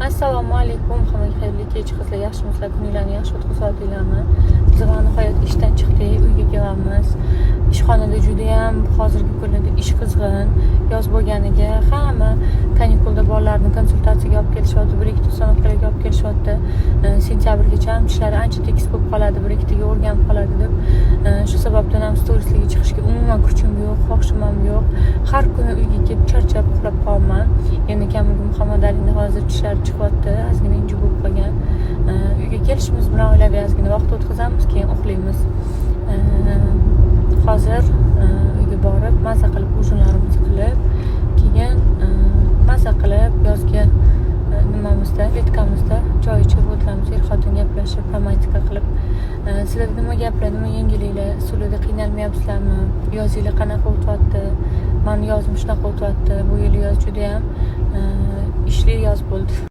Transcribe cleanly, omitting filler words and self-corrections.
Assalomu alaykum, hammaga xayrli kech qizlar, yaxshimisizlar, kuninglarni yaxshi o'tkazayapsizlarmi? Biz nihoyat ishdan chiqdik, uyga kelamiz. Ishxonada juda ham hozirgi kunlarda ish qizg'in, yoz bo'lganiga hamma kanikulda bolalarni konsultatsiyaga olib kelishyapti, bir-ikkita uстановkalarga olib kelishyapti. Sentyabrgacha ham ishlari ancha tekis bo'lib qoladi, bir-ikkitaga o'rganib qoladi deb. Shu sababdan ham storieslarga chiqishga umuman kuchim yo'q, xohishim ham yo'q. Har kuni uyga kelib charchab uxlab qolaman. Endi Kamilga Muhammad Alining hozir tishlari chiqyapti, ozgina inji bo'lib qolgan. Uyga kelishimiz bilan oilaviy ozgina vaqt o'tkazamiz, keyin uxlaymiz. Hozir uyga borib maza qilib ujinlarimizni qilib, keyin maza qilib yozgi nimamizda, letkamizda choy ichib o'tiramiz, er-xotin gaplashib, romantika qilib. Sizlar nima gaplar, nima yangiliklar, suvlarda qiynalmayapsizlarmi? Yozinglar qanaqa o'tyapti? Meni yozim shunaqa o'tyapti. Bu yil yoz juda ham ishli yoz bo'ldi.